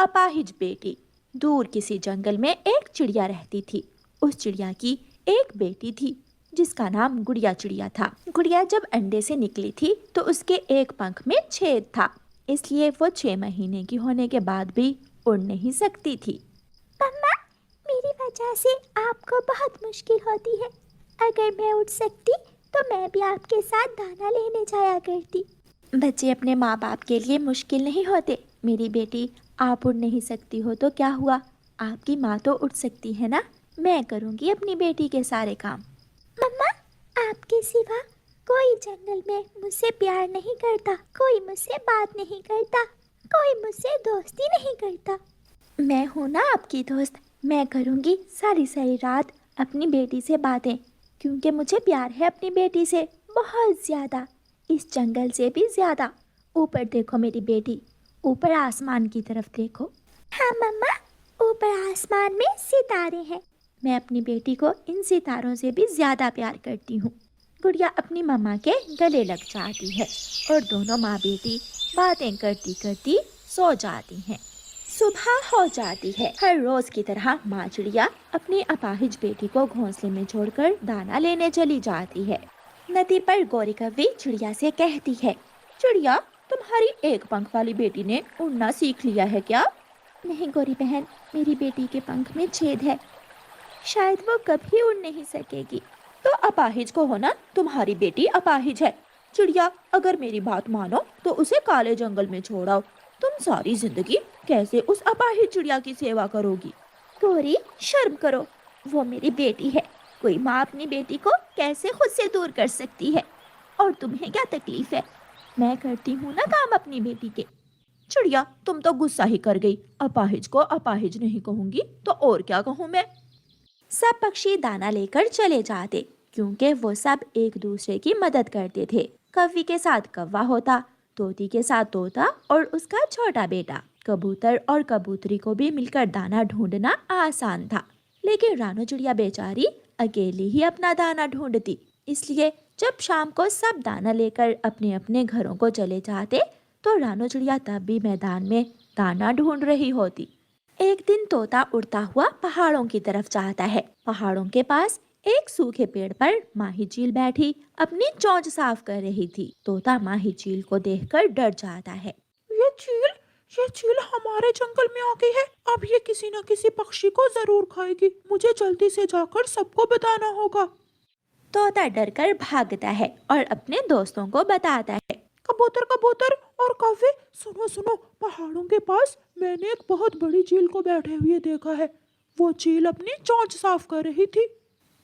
अपाहिज बेटी। दूर किसी जंगल में एक चिड़िया रहती थी। उस चिड़िया की एक बेटी थी जिसका नाम गुड़िया चिड़िया था। गुड़िया जब अंडे से निकली थी तो उसके एक पंख में छेद था, इसलिए वो 6 महीने की होने के बाद भी उड़ नहीं सकती थी। मम्मा, मेरी वजह से आपको बहुत मुश्किल होती है। अगर मैं उड़ सकती तो मैं भी आपके साथ दाना लेने जाया करती। बच्चे अपने माँ बाप के लिए मुश्किल नहीं होते। मेरी बेटी, आप उड़ नहीं सकती हो तो क्या हुआ, आपकी माँ तो उड़ सकती है ना। मैं करूँगी अपनी बेटी के सारे काम। मम्मा, आपके सिवा कोई जंगल में मुझसे प्यार नहीं करता, कोई मुझसे बात नहीं करता, कोई मुझसे दोस्ती नहीं करता। मैं हूँ ना आपकी दोस्त। मैं करूँगी सारी सारी रात अपनी बेटी से बातें, क्योंकि मुझे प्यार है अपनी बेटी से बहुत ज़्यादा, इस जंगल से भी ज़्यादा। ऊपर देखो मेरी बेटी, ऊपर आसमान की तरफ देखो। हाँ मम्मा, ऊपर आसमान में सितारे हैं। मैं अपनी बेटी को इन सितारों से भी ज़्यादा प्यार करती हूँ। गुड़िया अपनी मम्मा के गले लग जाती है और दोनों माँ बेटी बातें करती करती सो जाती हैं। सुबह हो जाती है। हर रोज की तरह माँ चिड़िया अपनी अपाहिज बेटी को घोंसले में छोड़कर दाना लेने चली जाती है। नदी पर गौरी कव्वी चिड़िया से कहती है, चिड़िया, तुम्हारी एक पंख वाली बेटी ने उड़ना सीख लिया है क्या? नहीं गौरी बहन, मेरी बेटी के पंख में छेद है, शायद वो कभी उड़ नहीं सकेगी। तो अपाहिज को हो ना, तुम्हारी बेटी अपाहिज है। चिड़िया, अगर मेरी बात मानो तो उसे काले जंगल में छोड़ाओ। तुम सारी जिंदगी कैसे उस अपाहिज चिड़िया की सेवा करोगी? गौरी, शर्म करो, वो मेरी बेटी है। कोई माँ अपनी बेटी को कैसे खुद से दूर कर सकती है? और तुम्हें क्या तकलीफ है? मैं करती हूँ ना काम अपनी बेटी के। चिड़िया, तुम तो गुस्सा ही कर गई। अपाहिज को अपाहिज नहीं कहूंगी तो और क्या कहूँ मैं? सब पक्षी दाना लेकर चले जाते, क्योंकि वो सब एक दूसरे की मदद करते थे। कव्वी के साथ कौवा होता, तोती के साथ तोता और उसका छोटा बेटा। कबूतर और कबूतरी को भी मिलकर दाना ढूंढना आसान था, लेकिन रानू चिड़िया बेचारी अकेली ही अपना दाना ढूंढती। इसलिए जब शाम को सब दाना लेकर अपने अपने घरों को चले जाते तो रानू चिड़िया तब भी मैदान में दाना ढूंढ रही होती। एक दिन तोता उड़ता हुआ पहाड़ों की तरफ जाता है। पहाड़ों के पास एक सूखे पेड़ पर माही चील बैठी अपनी चोंच साफ कर रही थी। तोता माही चील को देखकर डर जाता है। ये चील हमारे जंगल में आ गई है। अब ये किसी न किसी पक्षी को जरूर खाएगी। मुझे जल्दी से जाकर सबको बताना होगा। तोता डरकर भागता है और अपने दोस्तों को बताता है। कबूतर कबूतर और कौवे, सुनो सुनो, पहाड़ों के पास मैंने एक बहुत बड़ी चील को बैठे हुए देखा है। वो चील अपनी चोंच साफ कर रही थी।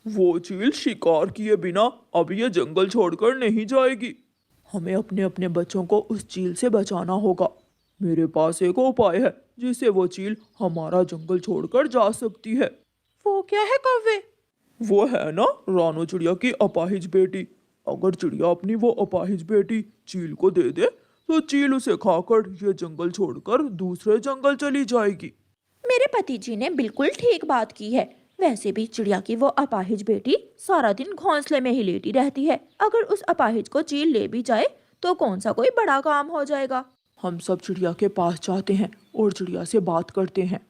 वो चील शिकार किए बिना अब ये जंगल छोड़कर नहीं जाएगी। हमें अपने अपने बच्चों को उस चील से बचाना होगा। मेरे पास एक उपाय है जिससे वो चील हमारा जंगल छोड़कर जा सकती है। वो क्या है कौवे? वो है ना रानू चिड़िया की अपाहिज बेटी। अगर चिड़िया अपनी वो अपाहिज बेटी चील को दे दे तो चील उसे खाकर ये जंगल छोड़कर दूसरे जंगल चली जाएगी। मेरे पति जी ने बिल्कुल ठीक बात की है। वैसे भी चिड़िया की वो अपाहिज बेटी सारा दिन घोंसले में ही लेटी रहती है। अगर उस अपाहिज को चील ले भी जाए तो कौन सा कोई बड़ा काम हो जाएगा। हम सब चिड़िया के पास जाते हैं और चिड़िया से बात करते हैं।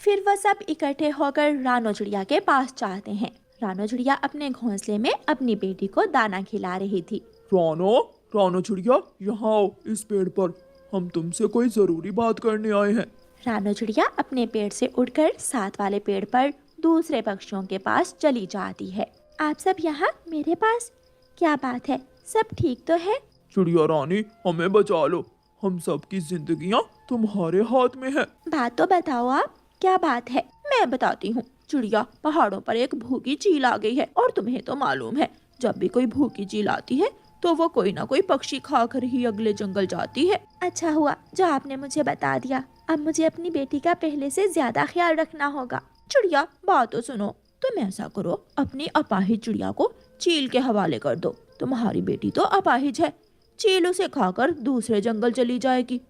फिर वह सब इकट्ठे होकर रानो चिड़िया के पास जाते हैं। रानो चिड़िया अपने घोंसले में अपनी बेटी को दाना खिला रही थी। रानो चिड़िया, यहाँ आओ इस पेड़ पर। हम तुमसे कोई जरूरी बात करने आए हैं। रानो चिड़िया अपने पेड़ से उड़कर साथ वाले पेड़ पर दूसरे पक्षियों के पास चली जाती है। आप सब यहाँ मेरे पास, क्या बात है, सब ठीक तो है? चिड़िया रानी, हमें बचा लो। हम सब की जिंदगियाँ तुम्हारे हाथ में है। बात तो बताओ आप, क्या बात है? मैं बताती हूँ। चिड़िया, पहाड़ों पर एक भूखी चील आ गई है और तुम्हें तो मालूम है जब भी कोई भूखी चील आती है तो वो कोई ना कोई पक्षी खाकर ही अगले जंगल जाती है। अच्छा हुआ जो आपने मुझे बता दिया। अब मुझे अपनी बेटी का पहले से ज्यादा ख्याल रखना होगा। चिड़िया, बात तो सुनो। तुम ऐसा करो, अपनी अपाहिज चिड़िया को चील के हवाले कर दो। तुम्हारी बेटी तो अपाहिज है, चील उसे खाकर दूसरे जंगल चली जाएगी,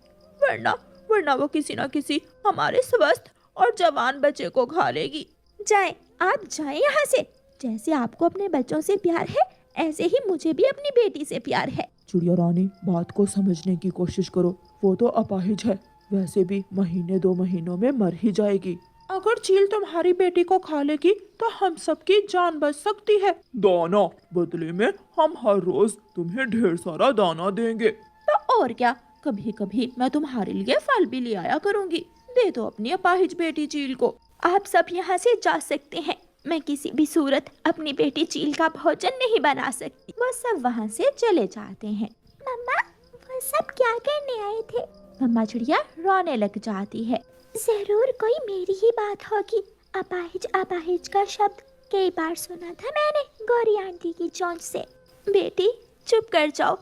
वरना वो किसी न किसी हमारे स्वस्थ और जवान बच्चे को खा लेगी। जाएं, आप जाएं यहाँ से। जैसे आपको अपने बच्चों से प्यार है ऐसे ही मुझे भी अपनी बेटी से प्यार है। चिड़िया रानी, बात को समझने की कोशिश करो। वो तो अपाहिज है, वैसे भी महीने 2 महीनों में मर ही जाएगी। अगर चील तुम्हारी बेटी को खा लेगी तो हम सबकी जान बच सकती है। दाना बदले में हम हर रोज तुम्हें ढेर सारा दाना देंगे। तो और क्या, कभी कभी मैं तुम्हारे लिए फल भी ले आया करूंगी। दे दो अपनी अपाहिज बेटी चील को। आप सब यहाँ से जा सकते हैं। मैं किसी भी सूरत अपनी बेटी चील का भोजन नहीं बना सकती। वो सब वहाँ से चले जाते हैं। मम्मा, वो सब क्या करने आए थे? मम्मा चिड़िया रोने लग जाती है। जरूर कोई मेरी ही बात होगी। अपाहिज अपाहिज का शब्द कई बार सुना था मैंने गौरी आंटी की चोंच से। बेटी चुप कर जाओ,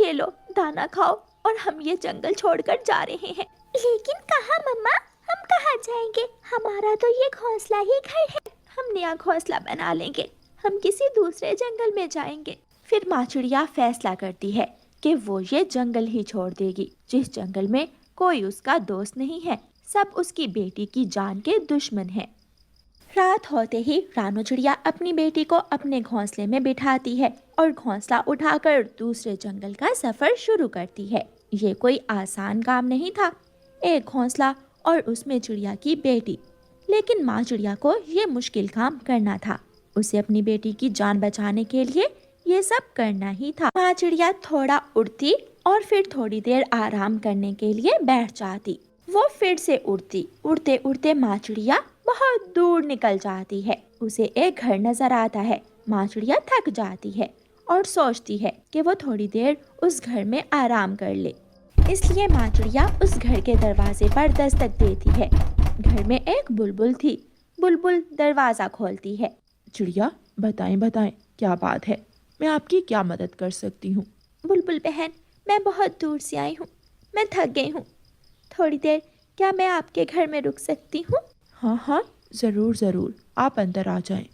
ये लो दाना खाओ और हम ये जंगल छोड़कर जा रहे हैं। लेकिन कहाँ मम्मा, हम कहाँ जाएंगे? हमारा तो ये घोंसला ही घर है। हम नया घोंसला बना लेंगे, हम किसी दूसरे जंगल में जाएंगे। फिर माँ चिड़िया फैसला करती है कि वो ये जंगल ही छोड़ देगी, जिस जंगल में कोई उसका दोस्त नहीं है, सब उसकी बेटी की जान के दुश्मन हैं। रात होते ही रानू चिड़िया अपनी बेटी को अपने घोंसले में बिठाती है और घोंसला उठाकर दूसरे जंगल का सफर शुरू करती है। ये कोई आसान काम नहीं था, एक घोंसला और उसमें चिड़िया की बेटी। लेकिन माँ चिड़िया को ये मुश्किल काम करना था। उसे अपनी बेटी की जान बचाने के लिए ये सब करना ही था। माँ चिड़िया थोड़ा उड़ती और फिर थोड़ी देर आराम करने के लिए बैठ जाती। वो फिर से उड़ती, उड़ते उड़ते माँ चिड़िया बहुत दूर निकल जाती है। उसे एक घर नजर आता है। माँ चिड़िया थक जाती है और सोचती है कि वो थोड़ी देर उस घर में आराम कर ले। इसलिए माँ चिड़िया उस घर के दरवाजे पर दस्तक देती है। घर में एक बुलबुल थी। बुलबुल दरवाजा खोलती है। चिड़िया बताएं क्या बात है, मैं आपकी क्या मदद कर सकती हूँ? बुलबुल बहन, मैं बहुत दूर से आई हूँ, मैं थक गई हूँ। थोड़ी देर क्या मैं आपके घर में रुक सकती हूँ? हाँ, ज़रूर, आप अंदर आ जाएं।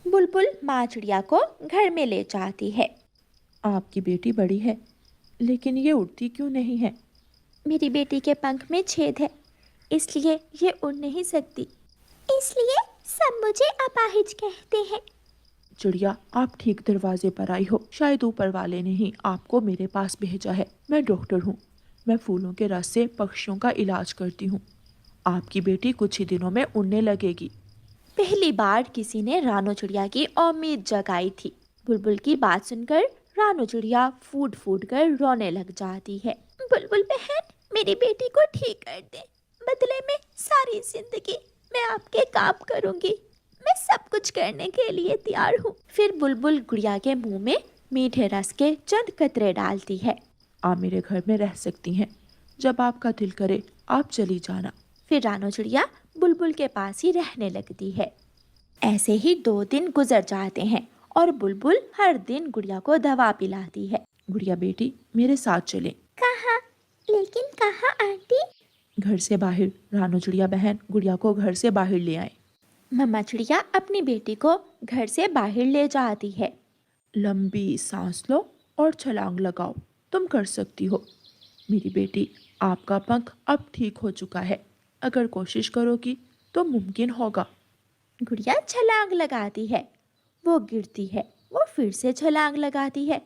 बुलबुल माँ चिड़िया को घर में ले जाती है। आपकी बेटी बड़ी है, लेकिन ये उड़ती क्यों नहीं है? मेरी बेटी के पंख में छेद है, इसलिए ये उड़ नहीं सकती। इसलिए सब मुझे अपाहिज कहते हैं। चिड़िया, आप ठीक दरवाजे पर आई हो। शायद ऊपर वाले ने ही आपको मेरे पास भेजा है। मैं डॉक्टर हूँ। मैं फूलों के रस से पक्षियों का इलाज करती हूँ। आपकी बेटी कुछ ही दिनों में उड़ने लगेगी। पहली बार किसी ने रानू चिड़िया की उम्मीद जगाई थी। बुलबुल की बात सुनकर रानू चिड़िया फूट फूट कर रोने लग जाती है। बुलबुल बहन, मेरी बेटी को ठीक कर दे। बदले में सारी जिंदगी मैं आपके काम करूंगी। मैं सब कुछ करने के लिए तैयार हूँ। फिर बुलबुल गुड़िया के मुंह में मीठे रस के चंद कतरे डालती है। आप मेरे घर में रह सकती हैं। जब आपका दिल करे आप चली जाना। फिर रानू चिड़िया बुलबुल के पास ही रहने लगती है। ऐसे ही 2 दिन गुजर जाते हैं और बुलबुल हर दिन गुड़िया को दवा पिलाती है। गुड़िया बेटी, मेरे साथ चलें। कहाँ? लेकिन कहाँ आंटी? घर से बाहर। रानू चिड़िया बहन गुड़िया को घर से बाहर ले आए। मम्मा चिड़िया अपनी बेटी को घर से बाहर ले जाती है। लंबी सांस लो और छलांग लगाओ। तुम कर सकती हो। मेरी बेटी, आपका पंख अब ठीक हो चुका है। अगर कोशिश करोगी तो मुमकिन होगा। गुड़िया छलांग लगाती है। वो गिरती है, वो फिर से छलांग लगाती है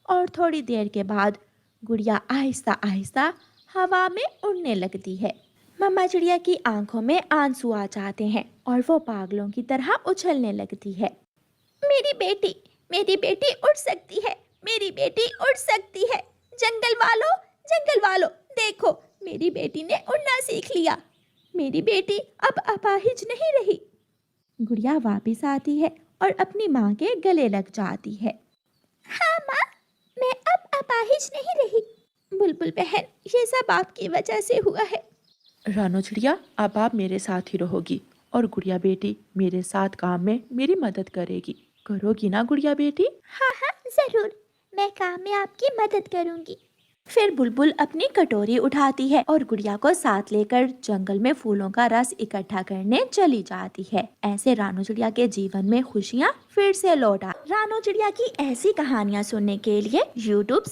और थोड़ी देर के बाद गुड़िया आहिस्ता आहिस्ता हवा में उड़ने लगती है। मम्मा चिड़िया की आंखों में आंसू आ जाते हैं और वो पागलों की तरह उछलने लगती है। मेरी बेटी उड़ सकती है। मेरी बेटी उड़ सकती है। जंगल वालों, देखो, मेरी बेटी ने उड़ना सीख लिया। मेरी बेटी अब अपाहिज नहीं रही। गुड़िया वापस आती है और अपनी माँ के गले लग जाती है। हाँ माँ, मैं अब अपाहिज नहीं रही। बुलबुल बहन, ये सब आपकी वजह से हुआ है। रानू चिड़िया, अब आप मेरे साथ ही रहोगी और गुड़िया बेटी मेरे साथ काम में मेरी मदद करेगी। करोगी ना गुड़िया बेटी? हाँ, जरूर, मैं काम में आपकी मदद करूंगी। फिर बुलबुल अपनी कटोरी उठाती है और गुड़िया को साथ लेकर जंगल में फूलों का रस इकट्ठा करने चली जाती है। ऐसे रानू चिड़िया के जीवन में खुशियाँ फिर से लौट आ। रानू चिड़िया की ऐसी कहानियाँ सुनने के लिए YouTube